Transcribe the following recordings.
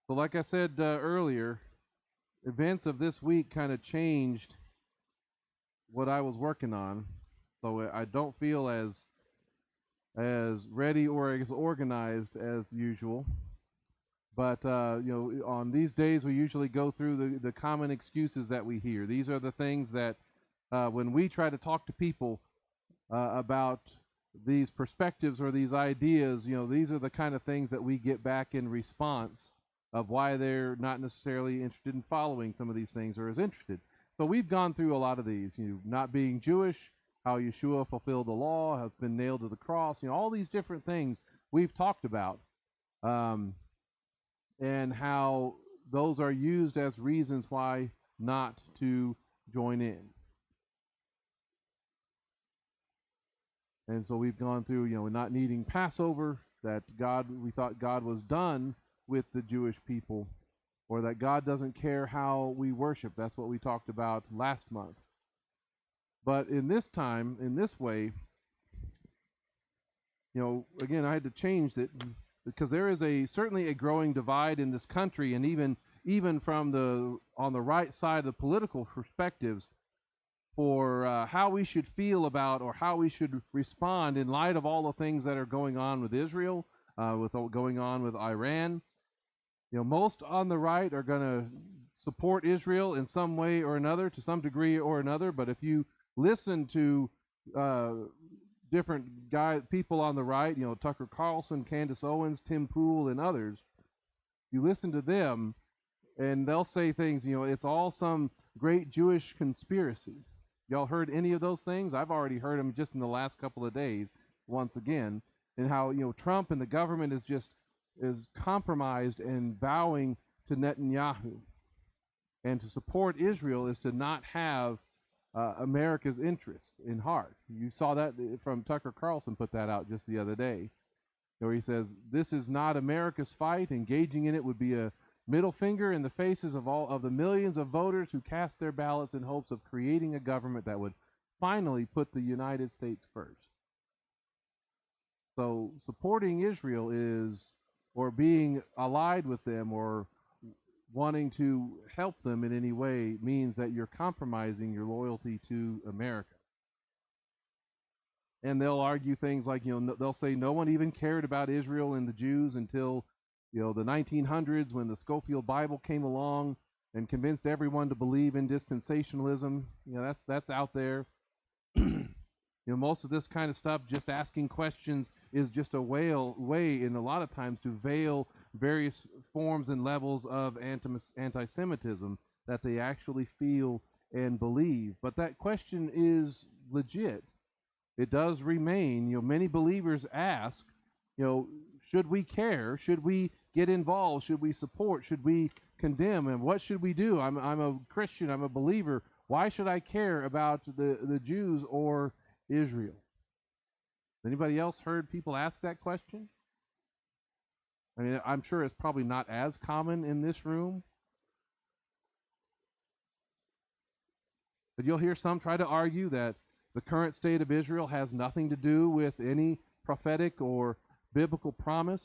So, like I said earlier, events of this week kind of changed what I was working on. So I don't feel as ready or as organized as usual. But on these days we usually go through the common excuses that we hear. These are the things that when we try to talk to people about these perspectives or these ideas, these are the kind of things that we get back in response of why they're not necessarily interested in following some of these things or as interested. So we've gone through a lot of these, not being Jewish, how Yeshua fulfilled the law, has been nailed to the cross, all these different things we've talked about, and how those are used as reasons why not to join in. And so we've gone through, not needing Passover, that we thought God was done with the Jewish people, or that God doesn't care how we worship. That's what we talked about last month. But in this time, in this way, again, I had to change it because there is certainly a growing divide in this country, and even from on the right side of the political perspectives, for how we should feel about or how we should respond in light of all the things that are going on with Israel, with going on with Iran. Most on the right are going to support Israel in some way or another, to some degree or another. But if you listen to different people on the right, Tucker Carlson, Candace Owens, Tim Pool, and others, you listen to them, and they'll say things, it's all some great Jewish conspiracy. Y'all heard any of those things? I've already heard them just in the last couple of days, once again, and how Trump and the government is compromised and bowing to Netanyahu, and to support Israel is to not have America's interests in heart. You saw that from Tucker Carlson, put that out just the other day, where he says this is not America's fight. Engaging in it would be a middle finger in the faces of all of the millions of voters who cast their ballots in hopes of creating a government that would finally put the United States first. So supporting Israel or being allied with them, or wanting to help them in any way, means that you're compromising your loyalty to America. And they'll argue things like, they'll say no one even cared about Israel and the Jews until the 1900s, when the Schofield Bible came along and convinced everyone to believe in dispensationalism. That's out there. Most of this kind of stuff, just asking questions, is just a way in a lot of times to veil various forms and levels of anti-Semitism that they actually feel and believe. But that question is legit. It does remain. Many believers ask, should we care? Should we get involved? Should we support? Should we condemn? And what should we do? I'm a Christian. I'm a believer. Why should I care about the Jews or Israel? Anybody else heard people ask that question? I mean, I'm sure it's probably not as common in this room, but you'll hear some try to argue that the current state of Israel has nothing to do with any prophetic or biblical promise.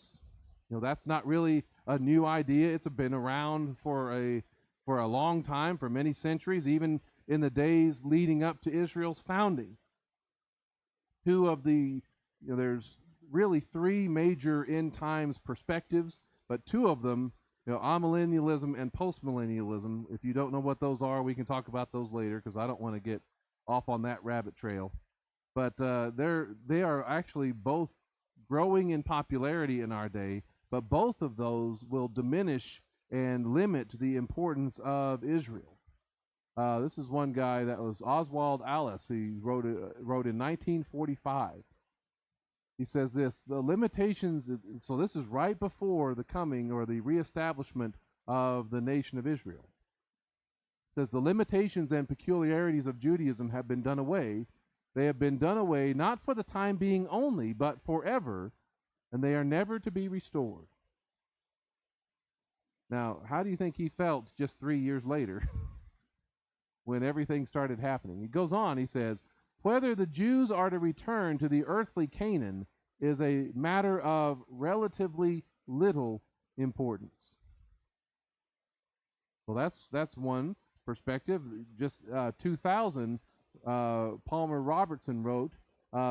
That's not really a new idea. It's been around for a long time, for many centuries, even in the days leading up to Israel's founding. There's really three major end times perspectives, but two of them, amillennialism and postmillennialism. If you don't know what those are, we can talk about those later, because I don't want to get off on that rabbit trail. But they are actually both growing in popularity in our day, but both of those will diminish and limit the importance of Israel. This is one guy that was Oswald Alice. He wrote in 1945. He says this: the limitations. So this is right before the coming or the reestablishment of the nation of Israel. It says the limitations and peculiarities of Judaism have been done away. They have been done away not for the time being only, but forever, and they are never to be restored. Now, how do you think he felt just 3 years later when everything started happening? He goes on, he says, whether the Jews are to return to the earthly Canaan is a matter of relatively little importance. Well, that's one perspective. Just 2000, Palmer Robertson wrote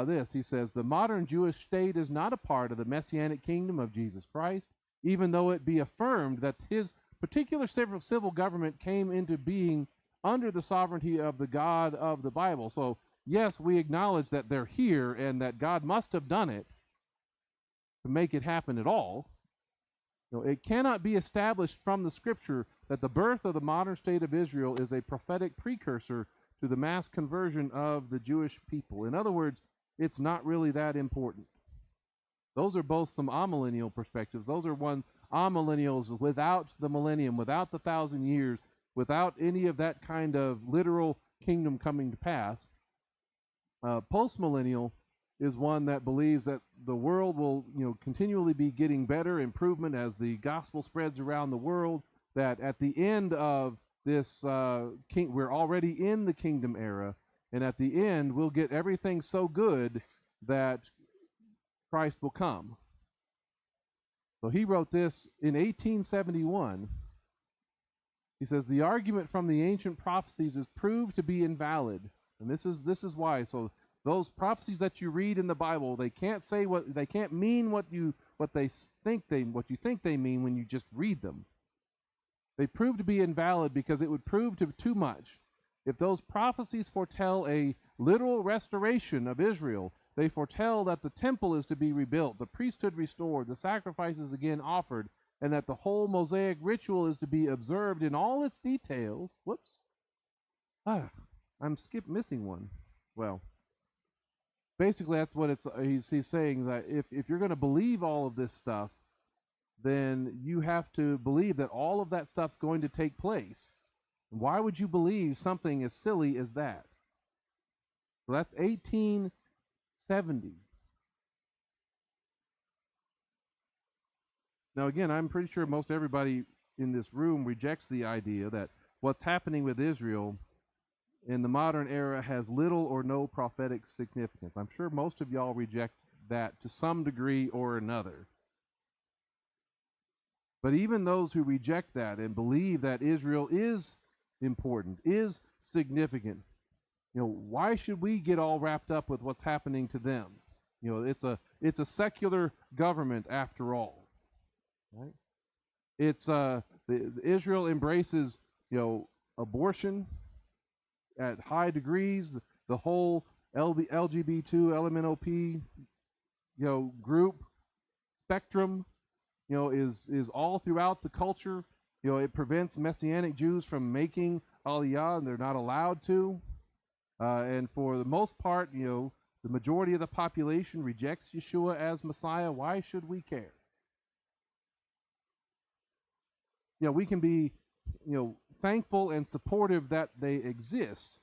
this. He says, the modern Jewish state is not a part of the messianic kingdom of Jesus Christ, even though it be affirmed that his particular civil government came into being under the sovereignty of the God of the Bible. So, yes, we acknowledge that they're here and that God must have done it to make it happen at all. It cannot be established from the scripture that the birth of the modern state of Israel is a prophetic precursor to the mass conversion of the Jewish people. In other words, it's not really that important. Those are both some amillennial perspectives. Those are one amillennials without the millennium, without the 1,000 years, without any of that kind of literal kingdom coming to pass. Postmillennial is one that believes that the world will, continually be getting better, improvement as the gospel spreads around the world. That at the end of this, we're already in the kingdom era, and at the end we'll get everything so good that Christ will come. So he wrote this in 1871. He says the argument from the ancient prophecies is proved to be invalid, and this is why. So those prophecies that you read in the Bible, they can't say what they can't mean what you think they mean when you just read them. They prove to be invalid because it would prove to be too much. If those prophecies foretell a literal restoration of Israel, they foretell that the temple is to be rebuilt, the priesthood restored, the sacrifices again offered, and that the whole Mosaic ritual is to be observed in all its details. Whoops. I'm missing one. Well, basically that's what he's saying, that if you're going to believe all of this stuff, then you have to believe that all of that stuff's going to take place. Why would you believe something as silly as that? So that's 1870. Now again, I'm pretty sure most everybody in this room rejects the idea that what's happening with Israel in the modern era has little or no prophetic significance. I'm sure most of y'all reject that to some degree or another. But even those who reject that and believe that Israel is important, is significant, why should we get all wrapped up with what's happening to them? It's a secular government after all, right? It's Israel embraces abortion at high degrees. The whole LGBT2 LMNOP group spectrum is all throughout the culture. It prevents Messianic Jews from making Aliyah, and they're not allowed to. And for the most part, the majority of the population rejects Yeshua as Messiah. Why should we care? We can be, thankful and supportive that they exist,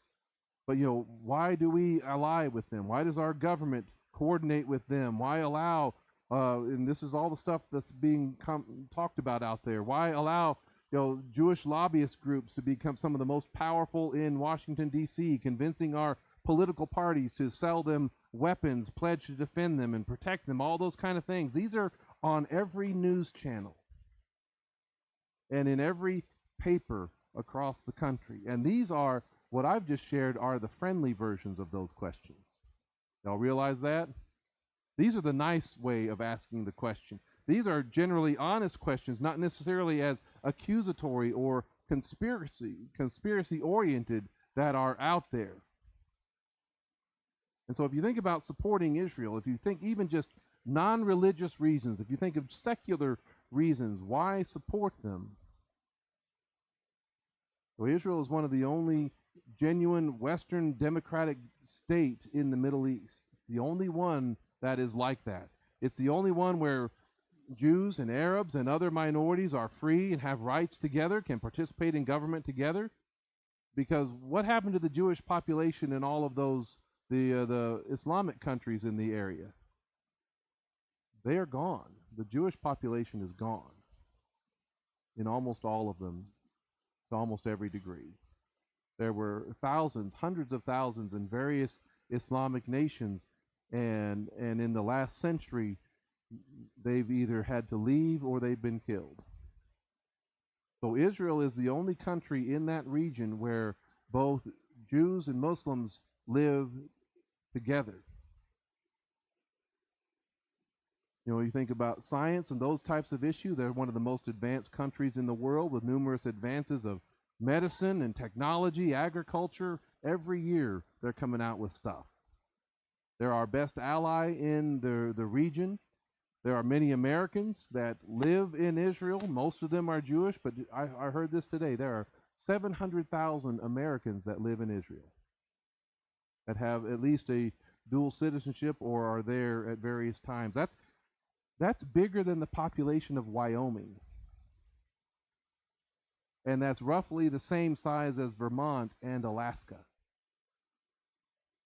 but why do we ally with them? Why does our government coordinate with them? Why allow? And this is all the stuff that's being talked about out there. Why allow Jewish lobbyist groups to become some of the most powerful in Washington, D.C., convincing our political parties to sell them weapons, pledge to defend them and protect them, all those kind of things. These are on every news channel and in every paper across the country. And these are, what I've just shared, are the friendly versions of those questions. Y'all realize that? These are the nice way of asking the question. These are generally honest questions, not necessarily as accusatory or conspiracy oriented that are out there. And so if you think about supporting Israel, if you think even just non-religious reasons, if you think of secular reasons, why support them? So Israel is one of the only genuine Western democratic state in the Middle East. The only one that is like that. It's the only one where Jews and Arabs and other minorities are free and have rights together, can participate in government together. Because what happened to the Jewish population in all of those, the Islamic countries in the area? They are gone. The Jewish population is gone in almost all of them, to almost every degree. There were thousands, hundreds of thousands in various Islamic nations, and in the last century, they've either had to leave or they've been killed. So Israel is the only country in that region where both Jews and Muslims live together. You know, you think about science and those types of issues, they're one of the most advanced countries in the world with numerous advances of medicine and technology, agriculture. Every year they're coming out with stuff. They're our best ally in the region. There are many Americans that live in Israel. Most of them are Jewish, but I heard this today. There are 700,000 Americans that live in Israel that have at least a dual citizenship or are there at various times. That's bigger than the population of Wyoming. And that's roughly the same size as Vermont and Alaska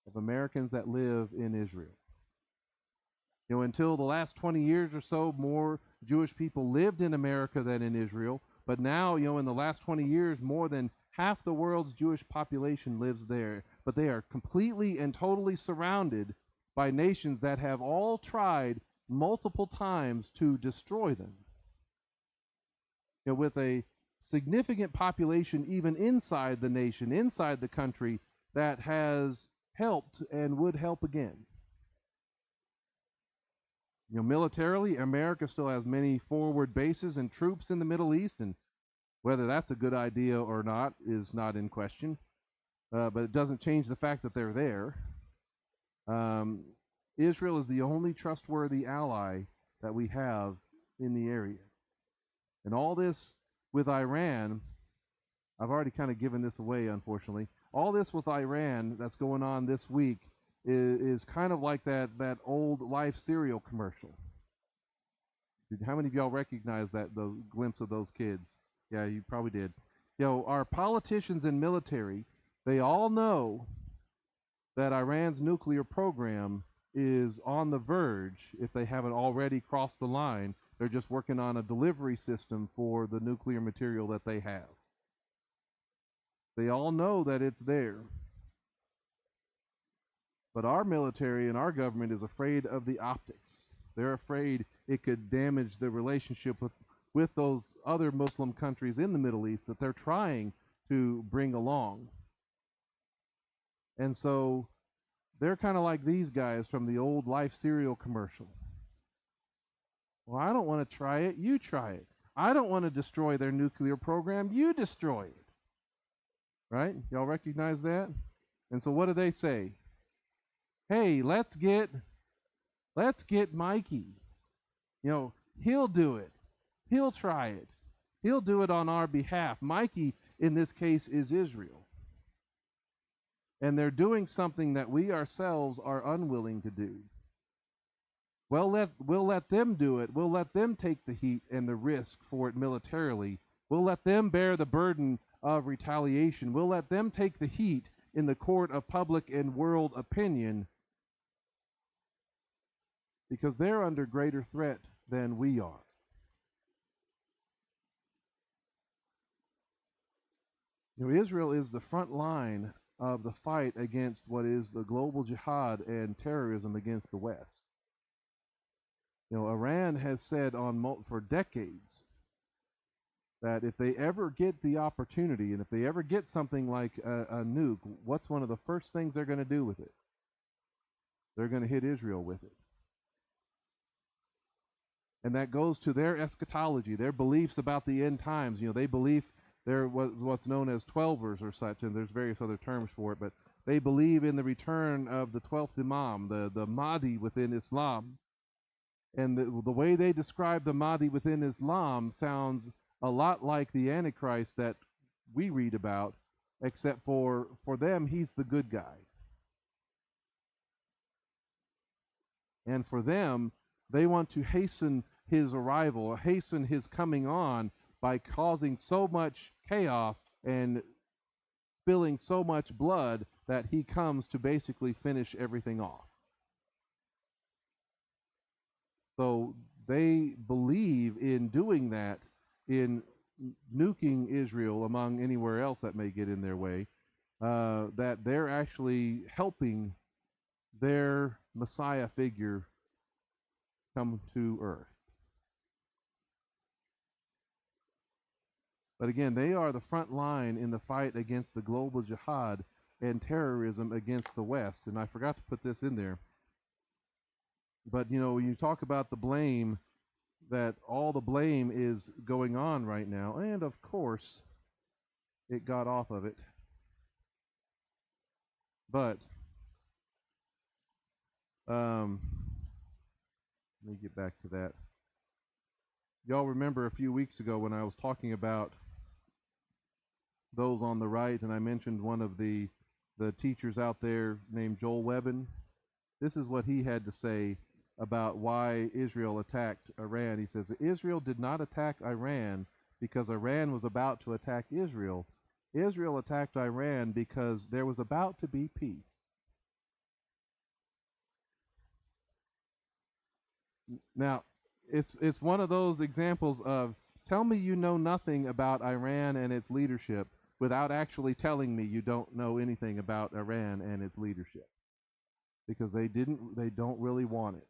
of Americans that live in Israel. You know, until the last 20 years or so, more Jewish people lived in America than in Israel. But now, you know, in the last 20 years, more than half the world's Jewish population lives there. But they are completely and totally surrounded by nations that have all tried multiple times to destroy them. You know, with a significant population even inside the nation, inside the country, that has helped and would help again. You know, militarily, America still has many forward bases and troops in the Middle East, and whether that's a good idea or not is not in question. But it doesn't change the fact that they're there. Israel is the only trustworthy ally that we have in the area. And all this with Iran, I've already kind of given this away, unfortunately. All this with Iran that's going on this week is kind of like that old Life cereal commercial. How many of y'all recognize that, the glimpse of those kids? Yeah, you probably did. You know, our politicians and military, they all know that Iran's nuclear program is on the verge, if they haven't already crossed the line. They're just working on a delivery system for the nuclear material that they have. They all know that it's there. But our military and our government is afraid of the optics. They're afraid it could damage the relationship with those other Muslim countries in the Middle East that they're trying to bring along. And so they're kind of like these guys from the old Life cereal commercial. Well, I don't want to try it. You try it. I don't want to destroy their nuclear program. You destroy it. Right? Y'all recognize that? And so what do they say? Hey, let's get Mikey. You know, he'll do it. He'll try it. He'll do it on our behalf. Mikey, in this case, is Israel. And they're doing something that we ourselves are unwilling to do. We'll let them do it. We'll let them take the heat and the risk for it militarily. We'll let them bear the burden of retaliation. We'll let them take the heat in the court of public and world opinion, because they're under greater threat than we are. You know, Israel is the front line of the fight against what is the global jihad and terrorism against the West. You know, Iran has said for decades that if they ever get the opportunity, and if they ever get something like a nuke, what's one of the first things they're going to do with it? They're going to hit Israel with it. And that goes to their eschatology, their beliefs about the end times. You know, they believe they're what's known as Twelvers or such, and there's various other terms for it, but they believe in the return of the 12th Imam, the Mahdi within Islam. And the way they describe the Mahdi within Islam sounds a lot like the Antichrist that we read about, except for them, he's the good guy. And for them, they want to hasten his arrival, hasten his coming on by causing so much chaos and spilling so much blood that he comes to basically finish everything off. So they believe in doing that, in nuking Israel among anywhere else that may get in their way, that they're actually helping their Messiah figure come to earth. But again, they are the front line in the fight against the global jihad and terrorism against the West. And I forgot to put this in there. But, when you talk about the blame, that all the blame is going on right now. And, of course, it got off of it. But, let me get back to that. Y'all remember a few weeks ago when I was talking about those on the right, and I mentioned one of the teachers out there named Joel Webbin. This is what he had to say about why Israel attacked Iran. He says, Israel did not attack Iran because Iran was about to attack Israel. Israel attacked Iran because there was about to be peace. Now, it's one of those examples of, tell me you know nothing about Iran and its leadership without actually telling me you don't know anything about Iran and its leadership, because they don't really want it.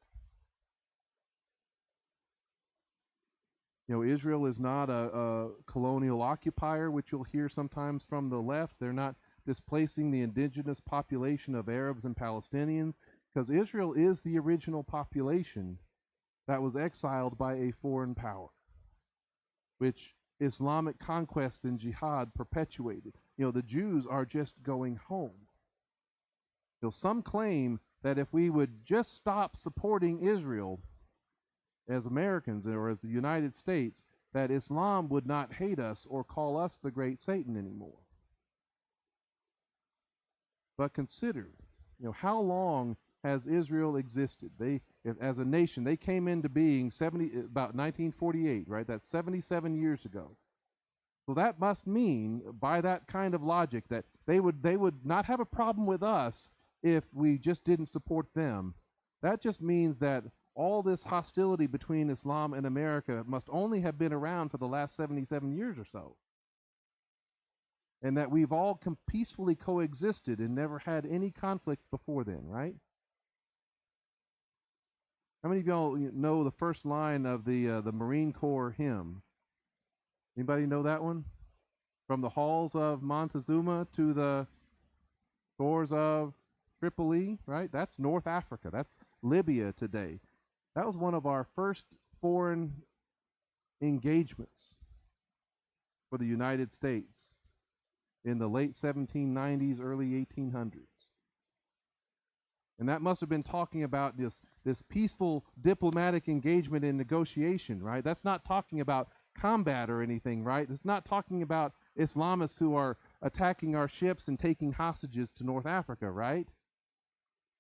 Israel is not a colonial occupier, which you'll hear sometimes from the left. They're not displacing the indigenous population of Arabs and Palestinians, because Israel is the original population that was exiled by a foreign power, which Islamic conquest and jihad perpetuated. The Jews are just going home. Some claim that if we would just stop supporting Israel as Americans or as the United States, that Islam would not hate us or call us the great Satan anymore. But consider, how long has Israel existed? As a nation, they came into being about 1948, right? That's 77 years ago. So that must mean, by that kind of logic, that they would not have a problem with us if we just didn't support them. That just means that all this hostility between Islam and America must only have been around for the last 77 years or so. And that we've all peacefully coexisted and never had any conflict before then, right? How many of y'all know the first line of the Marine Corps hymn? Anybody know that one? From the halls of Montezuma to the shores of Tripoli, right? That's North Africa. That's Libya today. That was one of our first foreign engagements for the United States in the late 1790s, early 1800s. And that must have been talking about this peaceful diplomatic engagement and negotiation, right? That's not talking about combat or anything, right? It's not talking about Islamists who are attacking our ships and taking hostages to North Africa, right?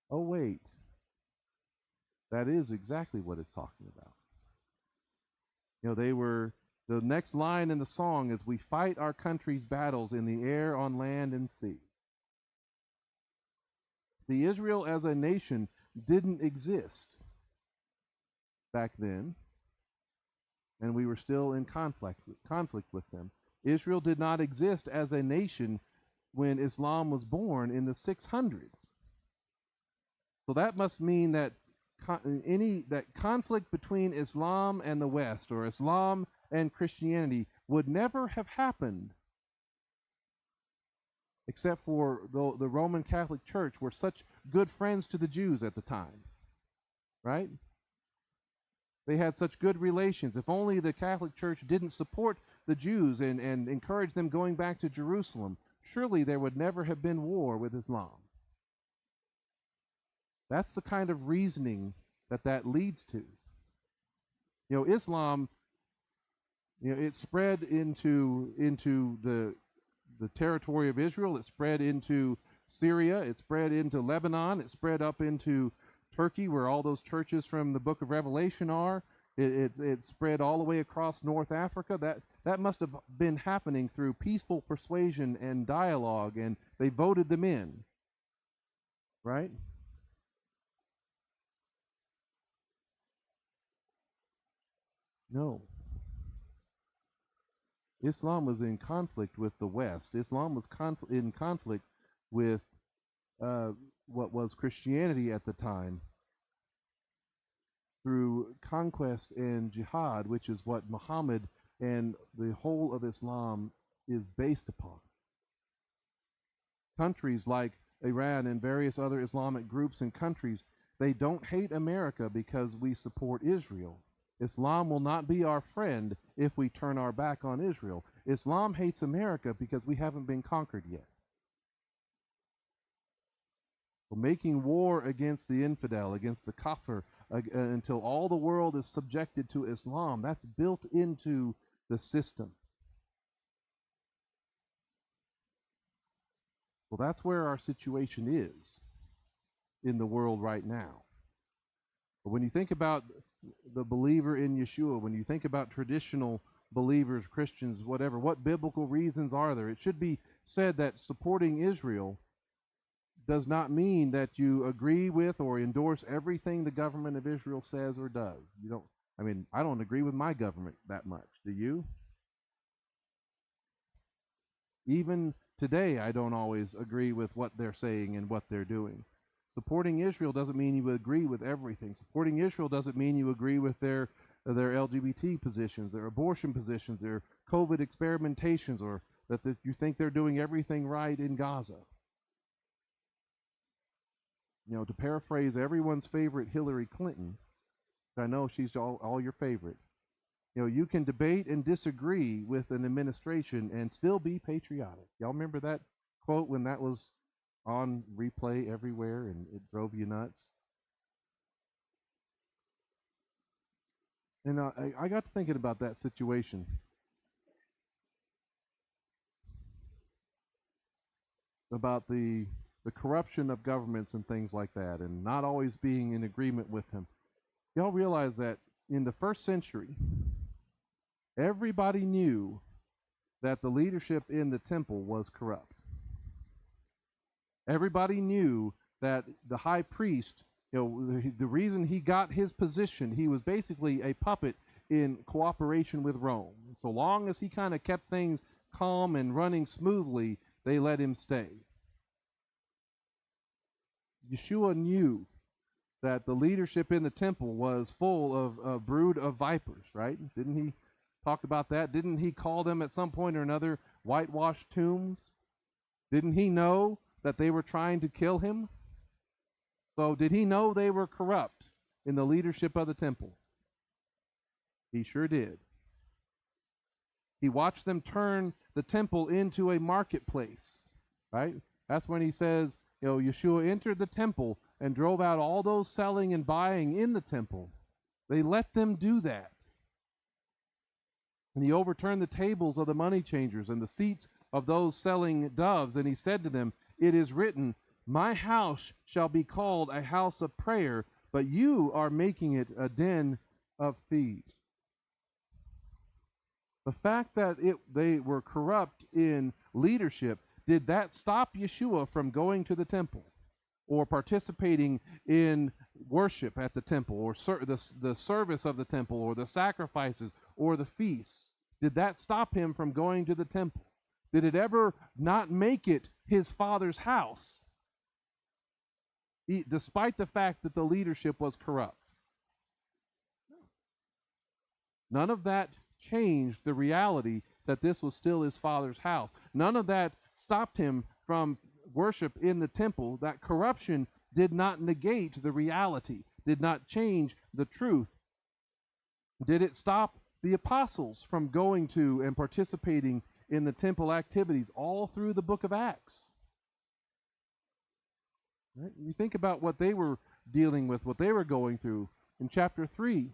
Oh, wait. That is exactly what it's talking about. The next line in the song is, we fight our country's battles in the air, on land, and sea. See, Israel as a nation didn't exist back then, and we were still in conflict with them. Israel did not exist as a nation when Islam was born in the 600s. So that must mean that conflict between Islam and the West, or Islam and Christianity, would never have happened except for the Roman Catholic Church were such good friends to the Jews at the time, right? They had such good relations. If only the Catholic Church didn't support the Jews and encourage them going back to Jerusalem, surely there would never have been war with Islam. That's the kind of reasoning that leads to. Islam, it spread into the territory of Israel. It spread into Syria. It spread into Lebanon. It spread up into Turkey, where all those churches from the book of Revelation are. It spread all the way across North Africa. That must have been happening through peaceful persuasion and dialogue, and they voted them in, right? No. Islam was in conflict with the West. Islam was in conflict with what was Christianity at the time, through conquest and jihad, which is what Muhammad and the whole of Islam is based upon. Countries like Iran and various other Islamic groups and countries, they don't hate America because we support Israel. Islam will not be our friend if we turn our back on Israel. Islam hates America because we haven't been conquered yet. So making war against the infidel, against the kafir, until all the world is subjected to Islam, that's built into the system. Well, that's where our situation is in the world right now. But when you think about the believer in Yeshua, when you think about traditional believers, Christians, whatever, what biblical reasons are there? It should be said that supporting Israel does not mean that you agree with or endorse everything the government of Israel says or does. I don't agree with my government that much. Do you? Even today, I don't always agree with what they're saying and what they're doing. Supporting Israel doesn't mean you agree with everything. Supporting Israel doesn't mean you agree with their LGBT positions, their abortion positions, their COVID experimentations, or that you think they're doing everything right in Gaza. To paraphrase everyone's favorite Hillary Clinton, I know she's all your favorite. You can debate and disagree with an administration and still be patriotic. Y'all remember that quote when that was on replay everywhere and it drove you nuts? And I got to thinking about that situation. About the corruption of governments and things like that, and not always being in agreement with him. Y'all realize that in the first century, everybody knew that the leadership in the temple was corrupt. Everybody knew that the high priest, the reason he got his position, he was basically a puppet in cooperation with Rome. So long as he kind of kept things calm and running smoothly, they let him stay. Yeshua knew that the leadership in the temple was full of a brood of vipers, right? Didn't he talk about that? Didn't he call them at some point or another whitewashed tombs? Didn't he know that they were trying to kill him? So did he know they were corrupt in the leadership of the temple? He sure did. He watched them turn the temple into a marketplace, right? That's when he says, Yeshua entered the temple and drove out all those selling and buying in the temple. They let them do that. And he overturned the tables of the money changers and the seats of those selling doves. And he said to them, "It is written, my house shall be called a house of prayer, but you are making it a den of thieves." The fact that they were corrupt in leadership, did that stop Yeshua from going to the temple or participating in worship at the temple or the service of the temple or the sacrifices or the feasts? Did that stop him from going to the temple? Did it ever not make it his Father's house, despite the fact that the leadership was corrupt? None of that changed the reality that this was still his Father's house. None of that stopped him from worship in the temple. That corruption did not negate the reality, did not change the truth. Did it stop the apostles from going to and participating in the temple activities all through the book of Acts? Right? You think about what they were dealing with, what they were going through. In chapter 3,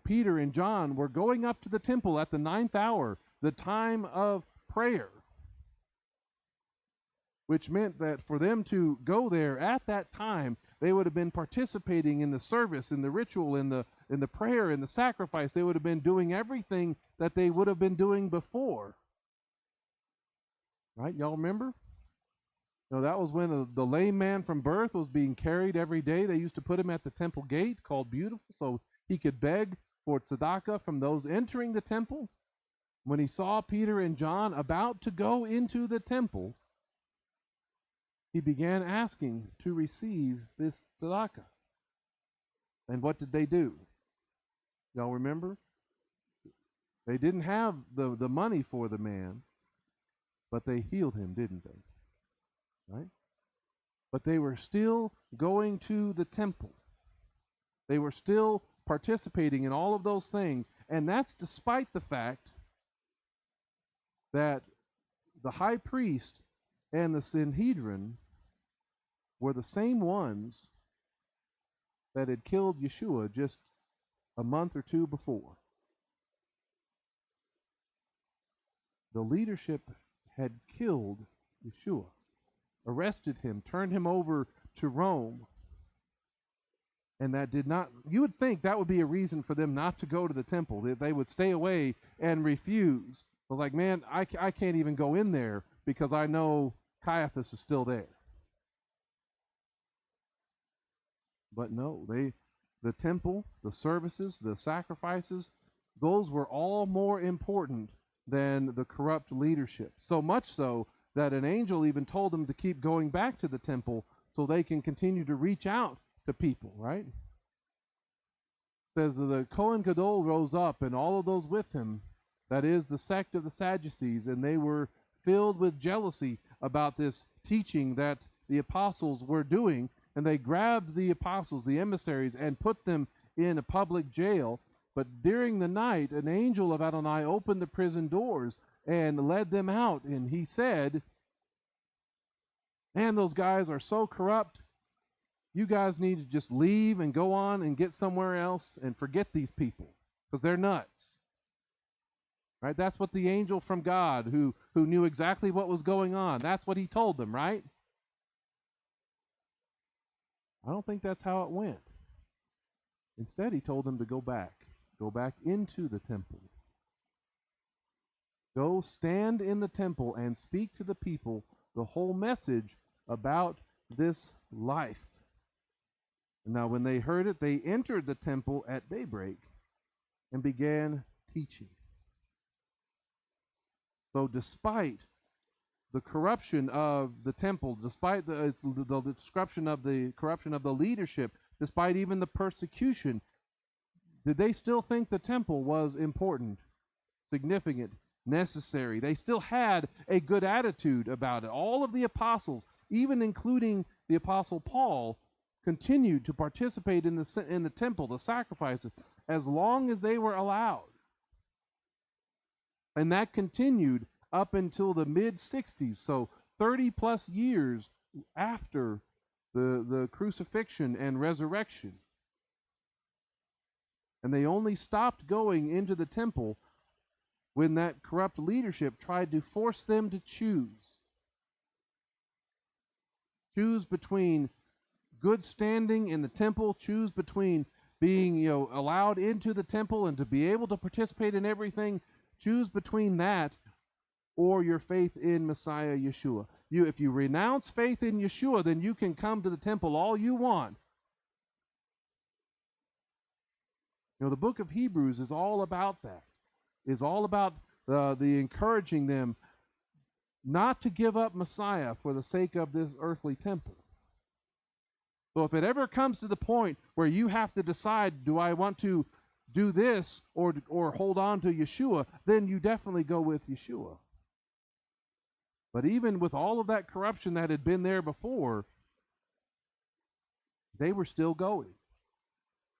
Peter and John were going up to the temple at the 9th hour, the time of prayer, which meant that for them to go there at that time, they would have been participating in the service, in the ritual, in the prayer, in the sacrifice. They would have been doing everything that they would have been doing before. Right? Y'all remember? That was when the lame man from birth was being carried every day. They used to put him at the temple gate called Beautiful so he could beg for tzedakah from those entering the temple. When he saw Peter and John about to go into the temple, he began asking to receive this tzedakah. And what did they do? Y'all remember? They didn't have the money for the man, but they healed him, didn't they? Right? But they were still going to the temple. They were still participating in all of those things. And that's despite the fact that the high priest and the Sanhedrin were the same ones that had killed Yeshua just a month or two before. The leadership had killed Yeshua, arrested him, turned him over to Rome. And that did not, you would think that would be a reason for them not to go to the temple, that they would stay away and refuse. I was like, man, I can't even go in there because I know Caiaphas is still there. But no, the temple, the services, the sacrifices, those were all more important than the corrupt leadership. So much so that an angel even told them to keep going back to the temple so they can continue to reach out to people, right? It says the Kohen Gadol rose up and all of those with him, that is the sect of the Sadducees, and they were filled with jealousy about this teaching that the apostles were doing, and they grabbed the apostles, the emissaries, and put them in a public jail. But during the night, an angel of Adonai opened the prison doors and led them out, and he said, man, those guys are so corrupt. You guys need to just leave and go on and get somewhere else and forget these people because they're nuts. Right? That's what the angel from God who knew exactly what was going on, that's what he told them, right? I don't think that's how it went. Instead, he told them to go back into the temple. Go stand in the temple and speak to the people the whole message about this life. Now, when they heard it, they entered the temple at daybreak and began teaching. So despite the corruption of the temple, despite the corruption of the leadership, despite even the persecution, did they still think the temple was important, significant, necessary? They still had a good attitude about it. All of the apostles, even including the apostle Paul, continued to participate in the temple, the sacrifices, as long as they were allowed. And that continued up until the mid-60s, so 30 plus years after the crucifixion and resurrection. And they only stopped going into the temple when that corrupt leadership tried to force them to choose. Choose between good standing in the temple, choose between being, allowed into the temple and to be able to participate in everything. Choose between that or your faith in Messiah Yeshua. If you renounce faith in Yeshua, then you can come to the temple all you want. The book of Hebrews is all about that. It's all about the encouraging them not to give up Messiah for the sake of this earthly temple. So if it ever comes to the point where you have to decide, do I want to do this or hold on to Yeshua, then you definitely go with Yeshua. But even with all of that corruption that had been there before, they were still going.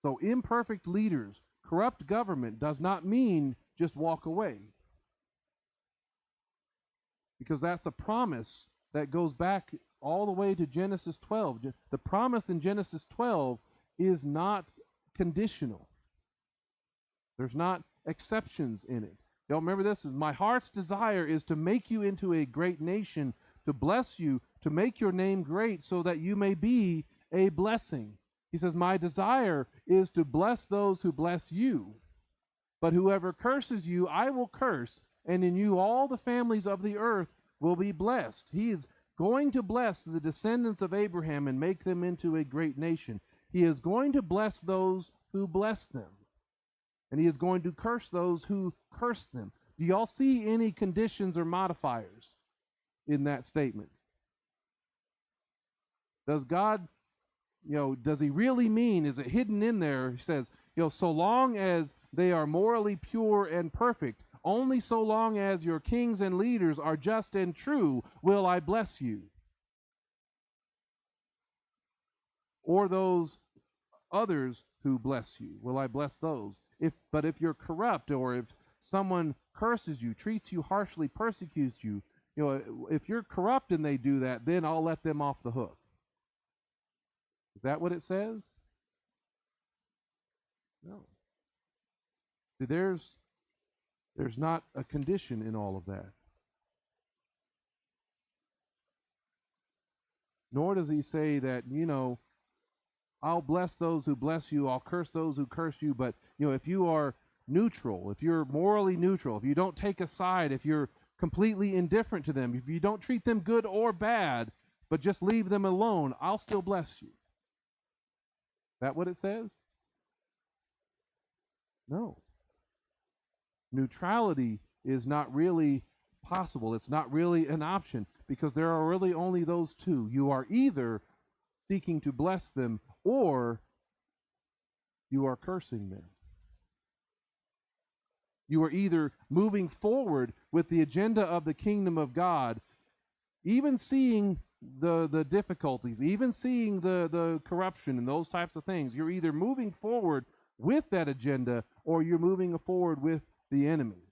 So imperfect leaders, corrupt government does not mean just walk away. Because that's a promise that goes back all the way to Genesis 12. The promise in Genesis 12 is not conditional. There's not exceptions in it. Y'all remember this? My heart's desire is to make you into a great nation, to bless you, to make your name great so that you may be a blessing. He says, my desire is to bless those who bless you. But whoever curses you, I will curse, and in you all the families of the earth will be blessed. He is going to bless the descendants of Abraham and make them into a great nation. He is going to bless those who bless them. And he is going to curse those who curse them. Do y'all see any conditions or modifiers in that statement? Does God, does he really mean, is it hidden in there? He says, so long as they are morally pure and perfect. Only so long as your kings and leaders are just and true will I bless you. Or those others who bless you, will I bless those? But if you're corrupt, or if someone curses you, treats you harshly, persecutes you, if you're corrupt and they do that, then I'll let them off the hook. Is that what it says? No. See, there's not a condition in all of that. Nor does he say that, I'll bless those who bless you, I'll curse those who curse you, but, if you are neutral, if you're morally neutral, if you don't take a side, if you're completely indifferent to them, if you don't treat them good or bad, but just leave them alone, I'll still bless you. Is that what it says? No. Neutrality is not really possible. It's not really an option, because there are really only those two. You are either seeking to bless them, or you are cursing them. You are either moving forward with the agenda of the kingdom of God, even seeing the difficulties, even seeing the corruption and those types of things. You're either moving forward with that agenda, or you're moving forward with the enemy.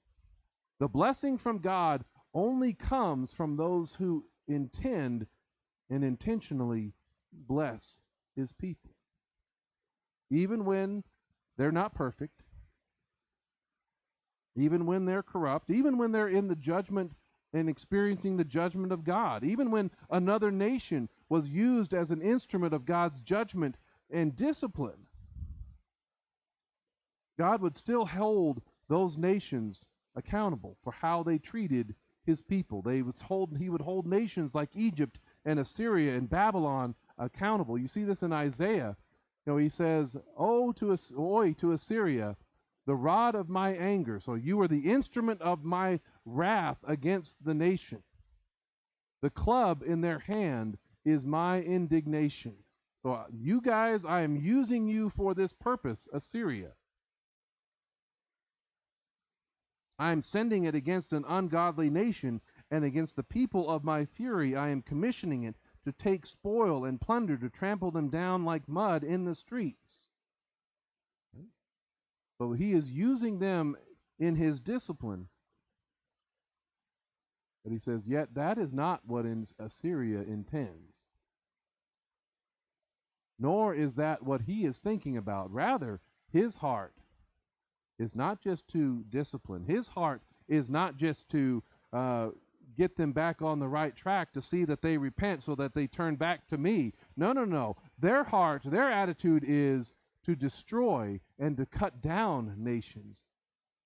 The blessing from God only comes from those who intend and intentionally bless his people. Even when they're not perfect, even when they're corrupt, even when they're in the judgment and experiencing the judgment of God, even when another nation was used as an instrument of God's judgment and discipline, God would still hold those nations accountable for how they treated his people. He would hold nations like Egypt and Assyria and Babylon accountable. You see this in Isaiah. He says, "Oi to Assyria, the rod of my anger." So you are the instrument of my wrath against the nation. The club in their hand is my indignation. So you guys, I am using you for this purpose, Assyria. I am sending it against an ungodly nation, and against the people of my fury I am commissioning it to take spoil and plunder, to trample them down like mud in the streets. So he is using them in his discipline. But he says, yet that is not what Assyria intends. Nor is that what he is thinking about. Rather, his heart is not just to discipline. His heart is not just to get them back on the right track, to see that they repent so that they turn back to me. No. Their heart, their attitude is to destroy and to cut down nations.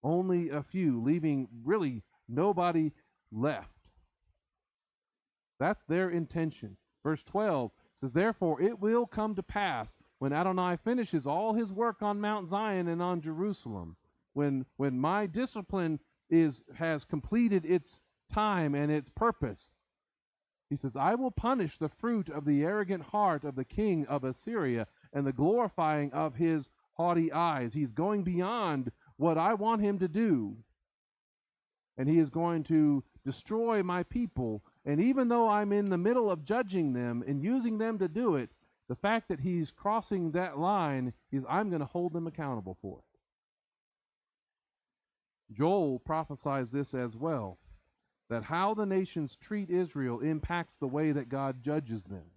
Only a few, leaving really nobody left. That's their intention. Verse 12 says, "Therefore it will come to pass, when Adonai finishes all his work on Mount Zion and on Jerusalem, when my discipline has completed its time and its purpose," he says, "I will punish the fruit of the arrogant heart of the king of Assyria, and the glorifying of his haughty eyes." He's going beyond what I want him to do, and he is going to destroy my people. And even though I'm in the middle of judging them and using them to do it, the fact that he's crossing that line is I'm going to hold them accountable for it. Joel prophesies this as well, that how the nations treat Israel impacts the way that God judges them.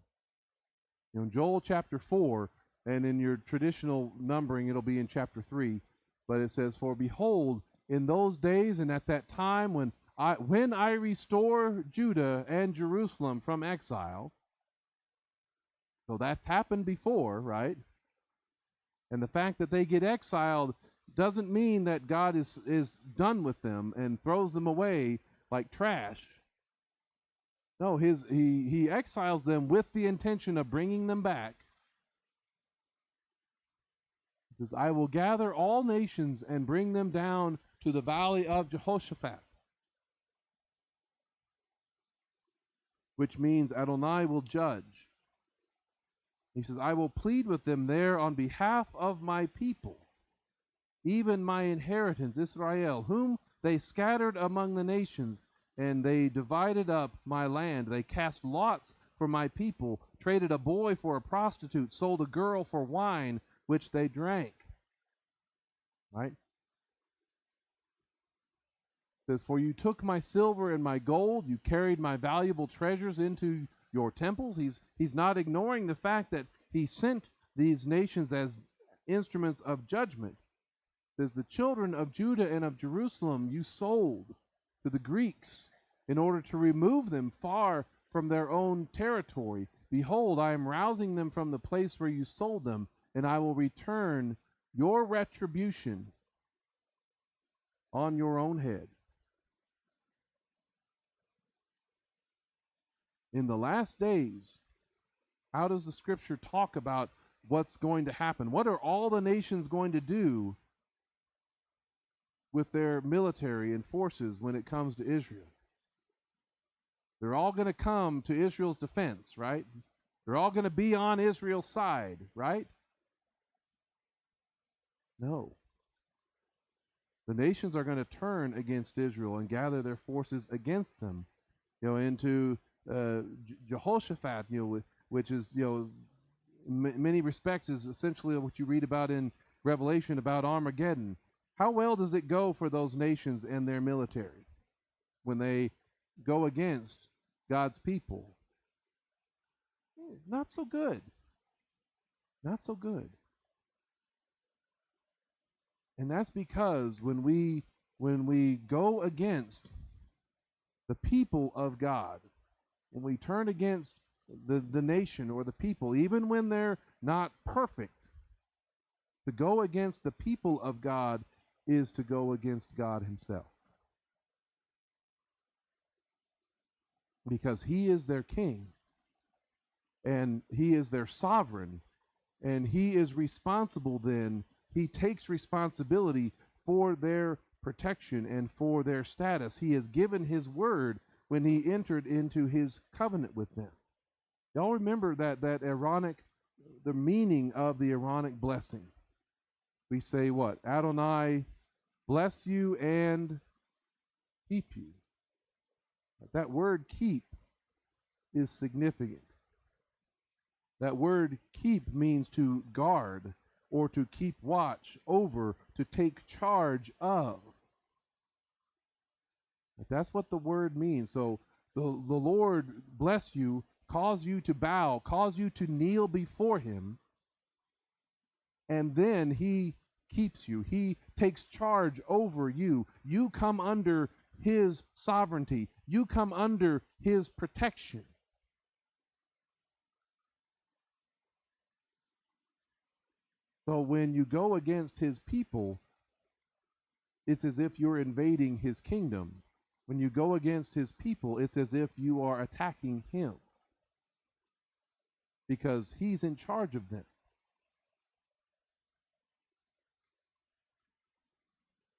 In Joel chapter 4, and in your traditional numbering, it'll be in chapter 3, but it says, "For behold, in those days and at that time when I restore Judah and Jerusalem from exile," so that's happened before, right? And the fact that they get exiled doesn't mean that God is done with them and throws them away like trash. No, he exiles them with the intention of bringing them back. He says, "I will gather all nations and bring them down to the valley of Jehoshaphat," which means Adonai will judge. He says, "I will plead with them there on behalf of my people." even my inheritance, Israel, whom they scattered among the nations, and they divided up my land. They cast lots for my people, traded a boy for a prostitute, sold a girl for wine, which they drank. Right? It says, for you took my silver and my gold, you carried my valuable treasures into your temples. He's not ignoring the fact that he sent these nations as instruments of judgment. It says, the children of Judah and of Jerusalem you sold to the Greeks in order to remove them far from their own territory. Behold, I am rousing them from the place where you sold them, and I will return your retribution on your own head. In the last days, how does the scripture talk about what's going to happen? What are all the nations going to do with their military and forces when it comes to Israel? They're all going to come to Israel's defense, right? They're all going to be on Israel's side, right? No. The nations are going to turn against Israel and gather their forces against them, into Jehoshaphat, which is, in many respects is essentially what you read about in Revelation about Armageddon. How well does it go for those nations and their military when they go against God's people? Not so good. Not so good. And that's because when we go against the people of God, when we turn against the nation or the people, even when they're not perfect, to go against the people of God is to go against God himself. Because he is their king, and he is their sovereign, and he is responsible then. He takes responsibility for their protection and for their status. He has given his word when he entered into his covenant with them. Y'all remember that the meaning of the Aaronic blessing. We say what? Adonai bless you and keep you. That word keep is significant. That word keep means to guard or to keep watch over, to take charge of. That's what the word means. So the Lord bless you, cause you to bow, cause you to kneel before him, and then he keeps you. He takes charge over you. You come under his sovereignty. You come under his protection. So when you go against his people, it's as if you're invading his kingdom. When you go against his people, it's as if you are attacking him, because he's in charge of them.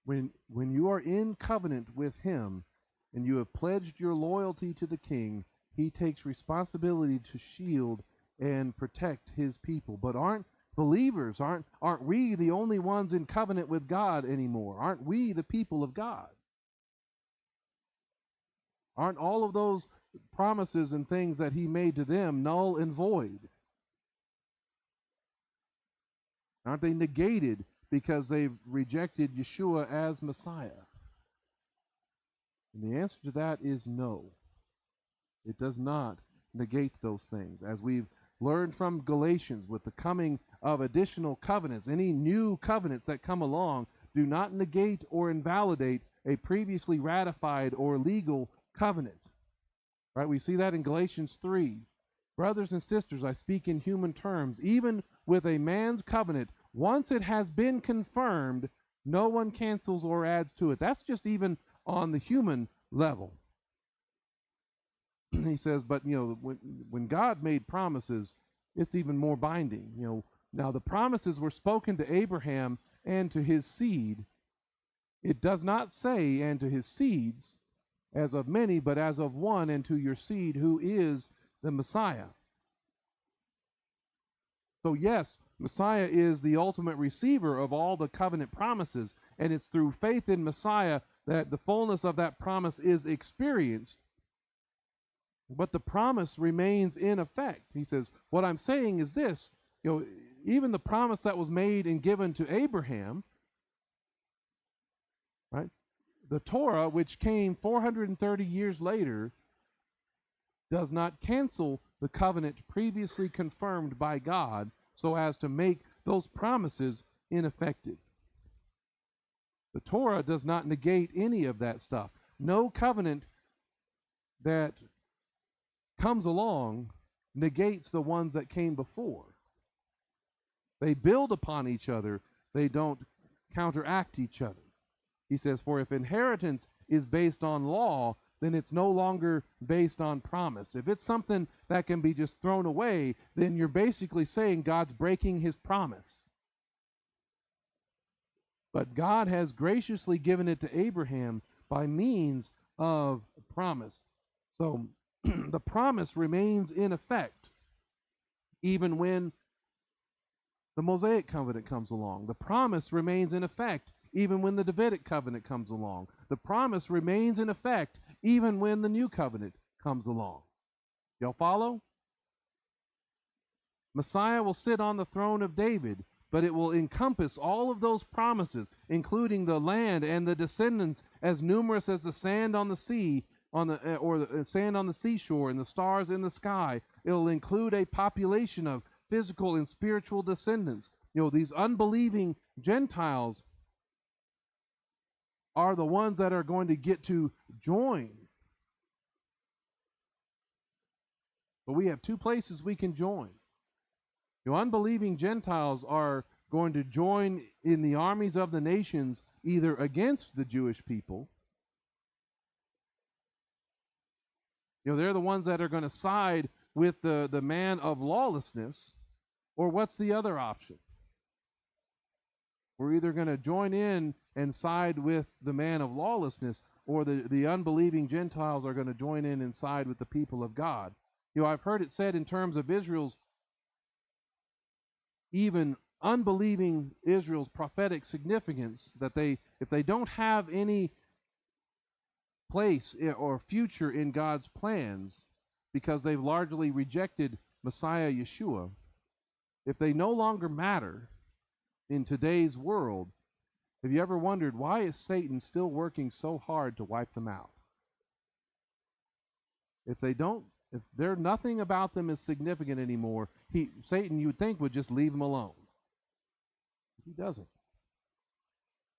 When you are in covenant with him and you have pledged your loyalty to the king, he takes responsibility to shield and protect his people. But aren't we the only ones in covenant with God anymore? Aren't we the people of God? Aren't all of those promises and things that he made to them null and void? Aren't they negated because they've rejected Yeshua as Messiah? And the answer to that is no. It does not negate those things. As we've learned from Galatians, with the coming of additional covenants, any new covenants that come along do not negate or invalidate a previously ratified or legal covenant. Right? We see that in Galatians 3. Brothers and sisters, I speak in human terms. Even with a man's covenant, once it has been confirmed, no one cancels or adds to it. That's just even on the human level. He says, but when God made promises, it's even more binding. Now the promises were spoken to Abraham and to his seed. It does not say, and to his seeds, as of many, but as of one, and to your seed, who is the Messiah. So yes, Messiah is the ultimate receiver of all the covenant promises, and it's through faith in Messiah that the fullness of that promise is experienced. But the promise remains in effect. He says, what I'm saying is this, even the promise that was made and given to Abraham, right? The Torah, which came 430 years later, does not cancel the covenant previously confirmed by God so as to make those promises ineffective. The Torah does not negate any of that stuff. No covenant that comes along negates the ones that came before. They build upon each other. They don't counteract each other. He says, for if inheritance is based on law, then it's no longer based on promise. If it's something that can be just thrown away, then you're basically saying God's breaking his promise. But God has graciously given it to Abraham by means of promise. So the promise remains in effect even when the Mosaic covenant comes along. The promise remains in effect even when the Davidic covenant comes along. The promise remains in effect even when the new covenant comes along. Y'all follow? Messiah will sit on the throne of David, but it will encompass all of those promises, including the land and the descendants as numerous as the sand on the sea, or the sand on the seashore and the stars in the sky. It will include a population of physical and spiritual descendants. These unbelieving Gentiles are the ones that are going to get to join. But we have two places we can join. Unbelieving Gentiles are going to join in the armies of the nations, either against the Jewish people. They're the ones that are going to side with the man of lawlessness. Or what's the other option? We're either going to join in and side with the man of lawlessness, or the unbelieving Gentiles are going to join in and side with the people of God. I've heard it said in terms of Israel's, even unbelieving Israel's prophetic significance, that if they don't have any place or future in God's plans because they've largely rejected Messiah Yeshua, if they no longer matter in today's world, have you ever wondered why is Satan still working so hard to wipe them out? If they're nothing about them is significant anymore, Satan, you would think, would just leave them alone. He doesn't.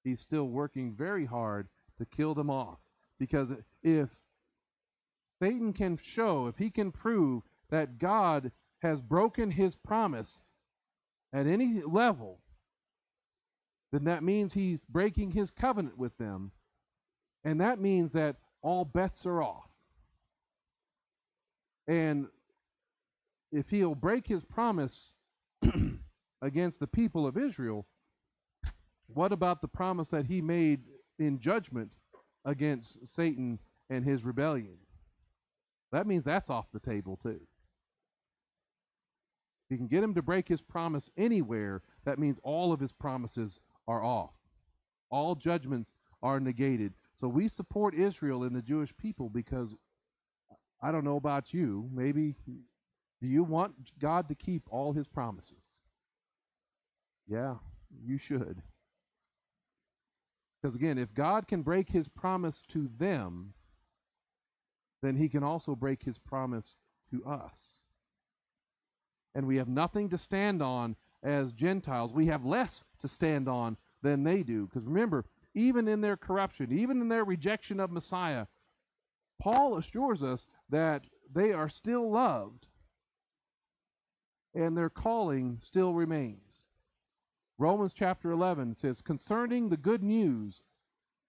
He's still working very hard to kill them off. Because if Satan can show, if he can prove that God has broken his promise at any level, then that means he's breaking his covenant with them. And that means that all bets are off. And if he'll break his promise against the people of Israel, what about the promise that he made in judgment against Satan and his rebellion? That means that's off the table too. If you can get him to break his promise anywhere, that means all of his promises are off. All judgments are negated. So we support Israel and the Jewish people because, I don't know about you, maybe, do you want God to keep all his promises? Yeah, you should. Because again, if God can break his promise to them, then he can also break his promise to us. And we have nothing to stand on as Gentiles. We have less to stand on than they do. Because remember, even in their corruption, even in their rejection of Messiah, Paul assures us that they are still loved and their calling still remains. Romans chapter 11 says, concerning the good news,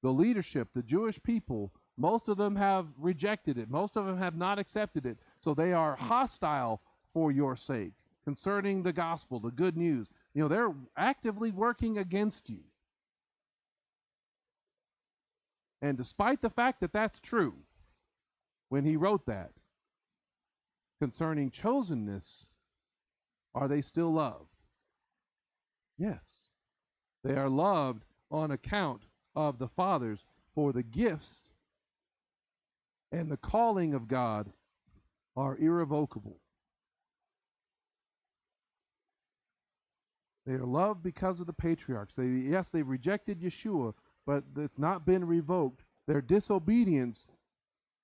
the leadership, the Jewish people, most of them have rejected it. Most of them have not accepted it. So they are hostile for your sake. Concerning the gospel, the good news, they're actively working against you. And despite the fact that that's true, when he wrote that, concerning chosenness, are they still loved? Yes. They are loved on account of the fathers, for the gifts and the calling of God are irrevocable. They are loved because of the patriarchs. Yes, they rejected Yeshua, but it's not been revoked. Their disobedience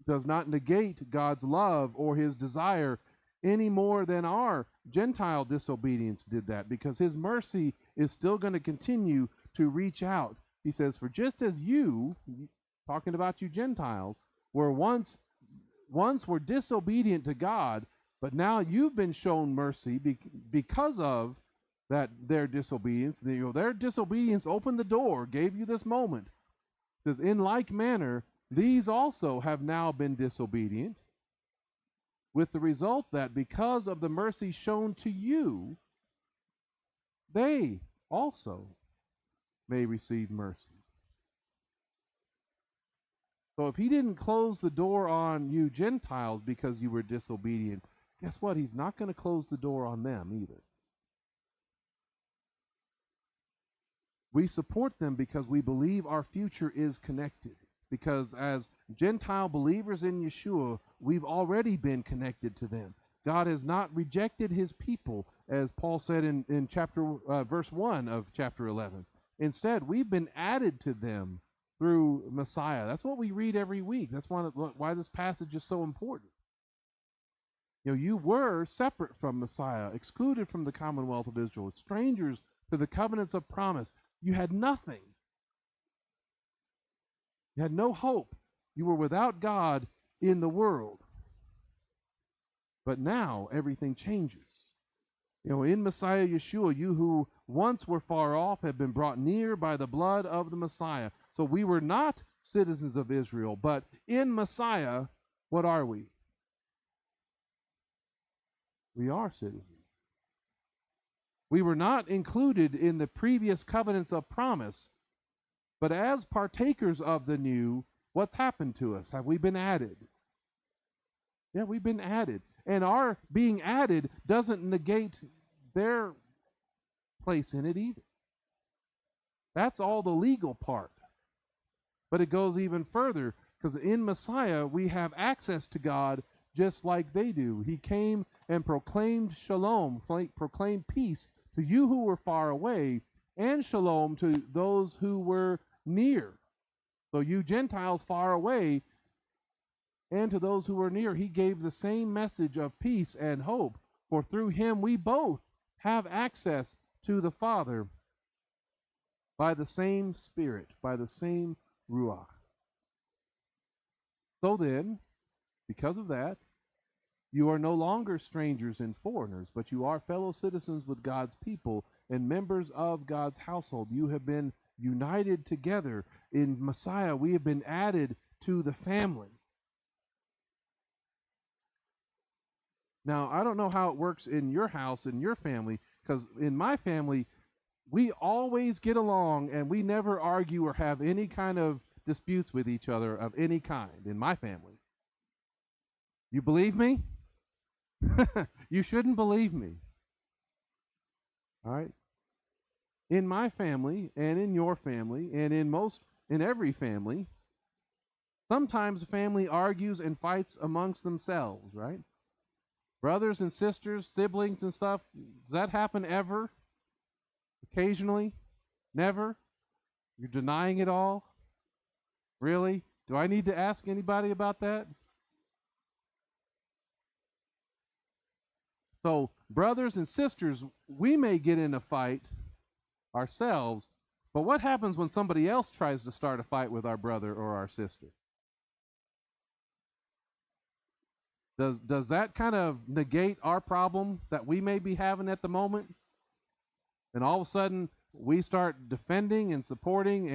does not negate God's love or his desire any more than our Gentile disobedience did that, because his mercy is still going to continue to reach out. He says, for just as you, talking about you Gentiles, were once were disobedient to God, but now you've been shown mercy because of that their disobedience. Their disobedience opened the door, gave you this moment. It says, in like manner, these also have now been disobedient, with the result that because of the mercy shown to you, they also may receive mercy. So if he didn't close the door on you Gentiles because you were disobedient, guess what? He's not going to close the door on them either. We support them because we believe our future is connected. Because as Gentile believers in Yeshua, we've already been connected to them. God has not rejected his people, as Paul said in verse 1 of chapter 11. Instead, we've been added to them through Messiah. That's what we read every week. That's why this passage is so important. You were separate from Messiah, excluded from the commonwealth of Israel, strangers to the covenants of promise. You had nothing. You had no hope. You were without God in the world. But now everything changes. In Messiah Yeshua, you who once were far off have been brought near by the blood of the Messiah. So we were not citizens of Israel, but in Messiah, what are we? We are citizens. We were not included in the previous covenants of promise, but as partakers of the new, what's happened to us? Have we been added? Yeah, we've been added. And our being added doesn't negate their place in it either. That's all the legal part. But it goes even further, because in Messiah we have access to God just like they do. He came and proclaimed shalom, proclaimed peace to you who were far away, and shalom to those who were near. So you Gentiles far away, and to those who were near, he gave the same message of peace and hope. For through him we both have access to the Father by the same Spirit, by the same Ruach. So then, because of that, you are no longer strangers and foreigners, but you are fellow citizens with God's people and members of God's household. You have been united together. In Messiah, we have been added to the family. Now, I don't know how it works in your house, in your family, because in my family, we always get along and we never argue or have any kind of disputes with each other of any kind in my family. You believe me? You shouldn't believe me. All right? In my family and in your family and in every family, sometimes the family argues and fights amongst themselves, right? Brothers and sisters, siblings and stuff, does that happen ever? Occasionally? Never? You're denying it all? Really? Do I need to ask anybody about that? So, brothers and sisters, we may get in a fight ourselves, but what happens when somebody else tries to start a fight with our brother or our sister? Does that kind of negate our problem that we may be having at the moment? And all of a sudden, we start defending and supporting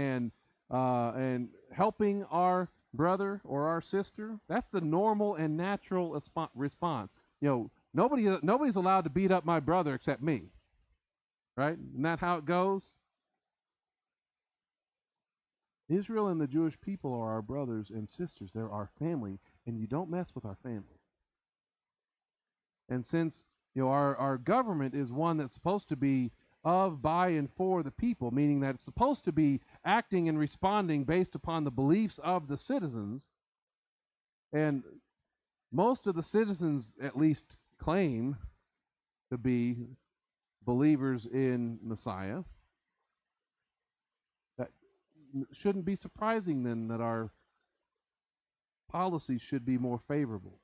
and helping our brother or our sister. That's the normal and natural response. Nobody's allowed to beat up my brother except me, right? Isn't that how it goes? Israel and the Jewish people are our brothers and sisters. They're our family, and you don't mess with our family. And since our government is one that's supposed to be of, by, and for the people, meaning that it's supposed to be acting and responding based upon the beliefs of the citizens. And most of the citizens at least claim to be believers in Messiah. That shouldn't be surprising then that our policies should be more favorable,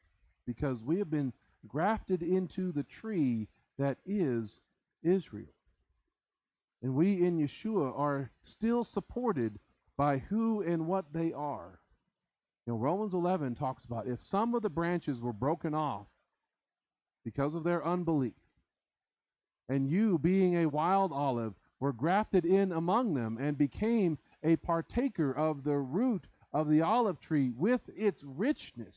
because we have been grafted into the tree that is Israel. And we in Yeshua are still supported by who and what they are. Romans 11 talks about if some of the branches were broken off because of their unbelief, and you, being a wild olive, were grafted in among them and became a partaker of the root of the olive tree with its richness.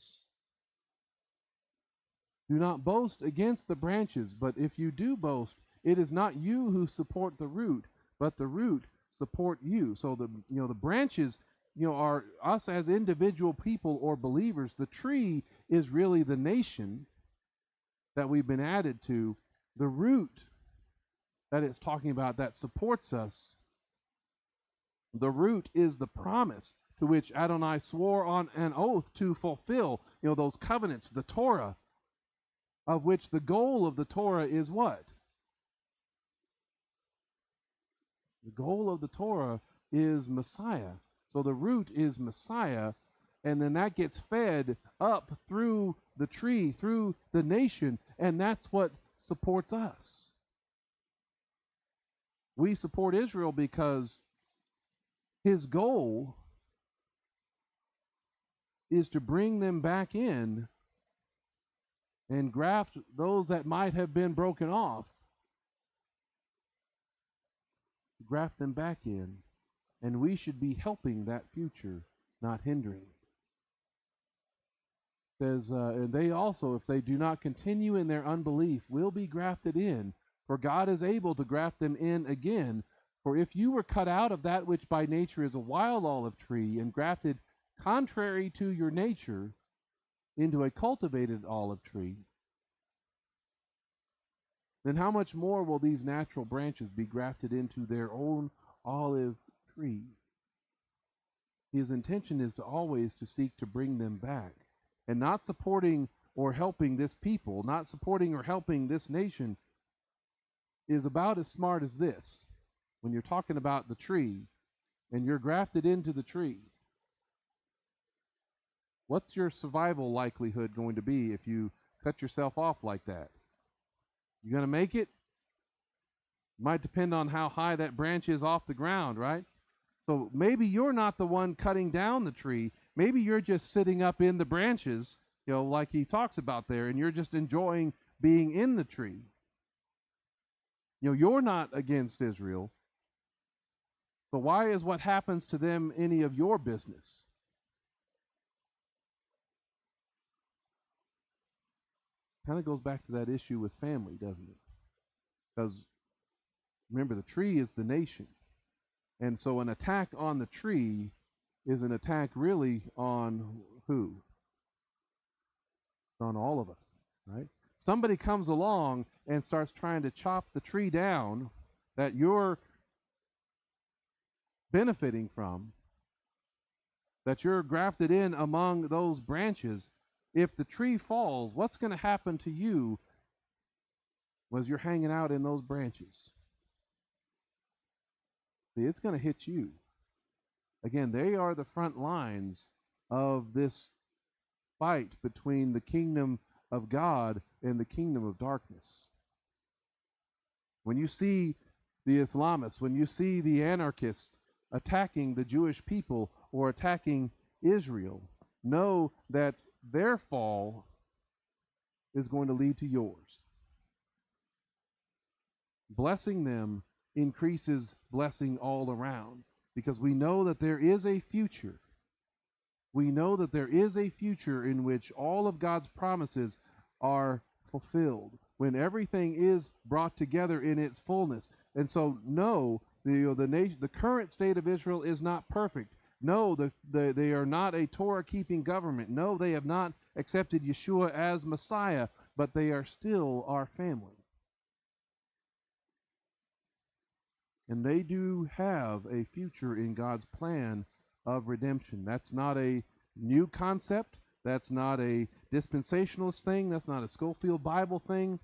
Do not boast against the branches, but if you do boast, it is not you who support the root, but the root support you. So the branches, are us as individual people or believers. The tree is really the nation that we've been added to. The root that it's talking about that supports us, the root is the promise to which Adonai swore on an oath to fulfill, those covenants, the Torah, of which the goal of the Torah is what? The goal of the Torah is Messiah. So the root is Messiah, and then that gets fed up through the tree, through the nation, and that's what supports us. We support Israel because his goal is to bring them back in and graft those that might have been broken off, graft them back in, and we should be helping that future, not hindering. It says, and they also, if they do not continue in their unbelief, will be grafted in, for God is able to graft them in again. For if you were cut out of that which by nature is a wild olive tree, and grafted contrary to your nature into a cultivated olive tree, then how much more will these natural branches be grafted into their own olive tree? His intention is to always to seek to bring them back, and not supporting or helping this people, not supporting or helping this nation is about as smart as this. When you're talking about the tree and you're grafted into the tree, what's your survival likelihood going to be if you cut yourself off like that? You going to make it? Might depend on how high that branch is off the ground, right? So maybe you're not the one cutting down the tree. Maybe you're just sitting up in the branches, like he talks about there, and you're just enjoying being in the tree. You're not against Israel. But why is what happens to them any of your business? Kind of goes back to that issue with family, doesn't it? Because remember, the tree is the nation. And so an attack on the tree is an attack really on who? On all of us, right? Somebody comes along and starts trying to chop the tree down that you're benefiting from, that you're grafted in among those branches. If the tree falls, what's going to happen to you as you're hanging out in those branches? See, it's going to hit you. Again, they are the front lines of this fight between the kingdom of God and the kingdom of darkness. When you see the Islamists, when you see the anarchists attacking the Jewish people or attacking Israel, know that their fall is going to lead to yours. Blessing them increases blessing all around, because we know that there is a future. We know that there is a future in which all of God's promises are fulfilled, when everything is brought together in its fullness. And so, no, the current state of Israel is not perfect. No, they are not a Torah-keeping government. No, they have not accepted Yeshua as Messiah, but they are still our family. And they do have a future in God's plan of redemption. That's not a new concept. That's not a dispensationalist thing. That's not a Schofield Bible thing.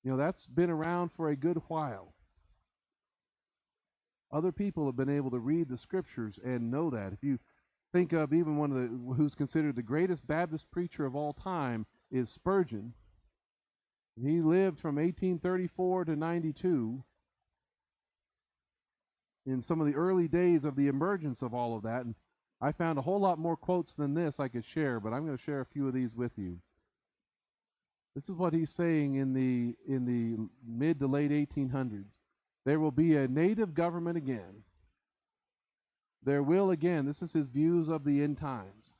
That's been around for a good while. Other people have been able to read the scriptures and know that. If you think of even one of the who's considered the greatest Baptist preacher of all time is Spurgeon. He lived from 1834 to 92. In some of the early days of the emergence of all of that, and I found a whole lot more quotes than this I could share, but I'm going to share a few of these with you. This is what he's saying in the mid to late 1800s. There will be a native government again. There will again, this is his views of the end times.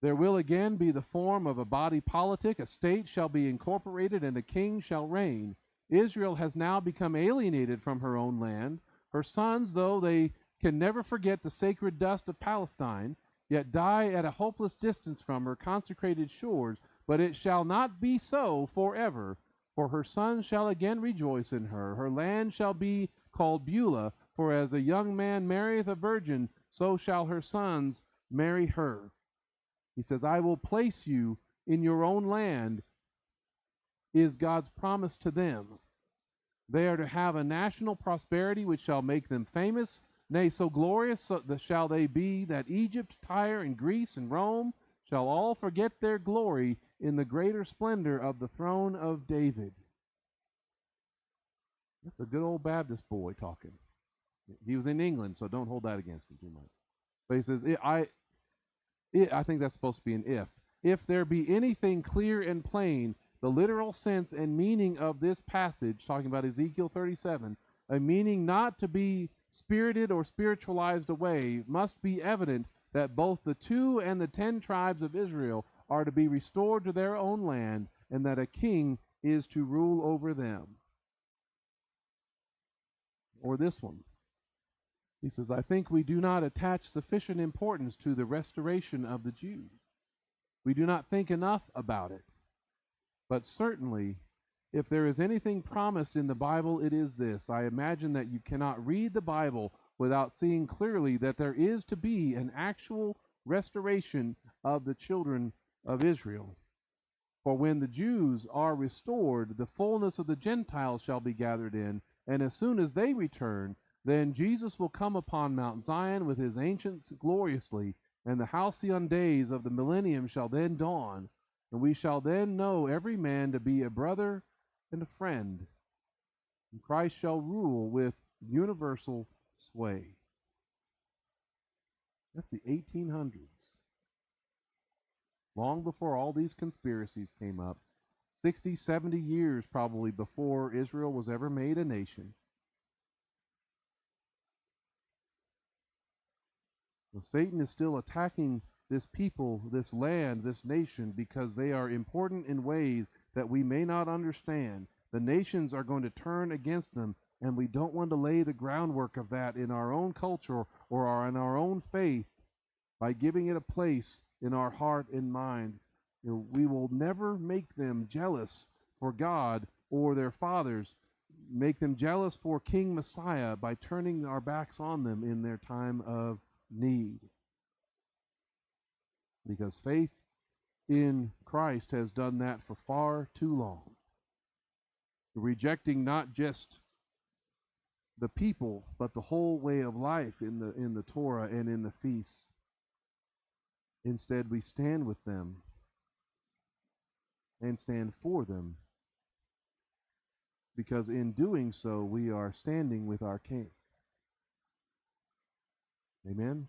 There will again be the form of a body politic, a state shall be incorporated, and a king shall reign. Israel has now become alienated from her own land. Her sons, though they can never forget the sacred dust of Palestine, yet die at a hopeless distance from her consecrated shores. But it shall not be so forever, for her sons shall again rejoice in her. Her land shall be called Beulah, for as a young man marrieth a virgin, so shall her sons marry her. He says, I will place you in your own land, is God's promise to them. They are to have a national prosperity which shall make them famous, nay, so glorious shall they be that Egypt, Tyre, and Greece, and Rome shall all forget their glory in the greater splendor of the throne of David. That's a good old Baptist boy talking. He was in England, so don't hold that against him too much. But he says, I think that's supposed to be an if. If there be anything clear and plain, the literal sense and meaning of this passage, talking about Ezekiel 37, a meaning not to be spirited or spiritualized away, must be evident that both the 2 and the 10 tribes of Israel are to be restored to their own land, and that a king is to rule over them. Or this one. He says, I think we do not attach sufficient importance to the restoration of the Jews. We do not think enough about it. But certainly, if there is anything promised in the Bible, it is this. I imagine that you cannot read the Bible without seeing clearly that there is to be an actual restoration of the children of Israel. For when the Jews are restored, the fullness of the Gentiles shall be gathered in, and as soon as they return, then Jesus will come upon Mount Zion with his ancients gloriously, and the halcyon days of the millennium shall then dawn, and we shall then know every man to be a brother and a friend. And Christ shall rule with universal sway. That's the 1800s. Long before all these conspiracies came up. 60, 70 years probably before Israel was ever made a nation. Well, Satan is still attacking this people, this land, this nation, because they are important in ways that we may not understand. The nations are going to turn against them, and we don't want to lay the groundwork of that in our own culture or in our own faith by giving it a place in our heart and mind. We will never make them jealous for God or their fathers, make them jealous for King Messiah by turning our backs on them in their time of need. Because faith in Christ has done that for far too long. Rejecting not just the people, but the whole way of life in the Torah and in the feasts. Instead, we stand with them and stand for them, because in doing so, we are standing with our King. Amen.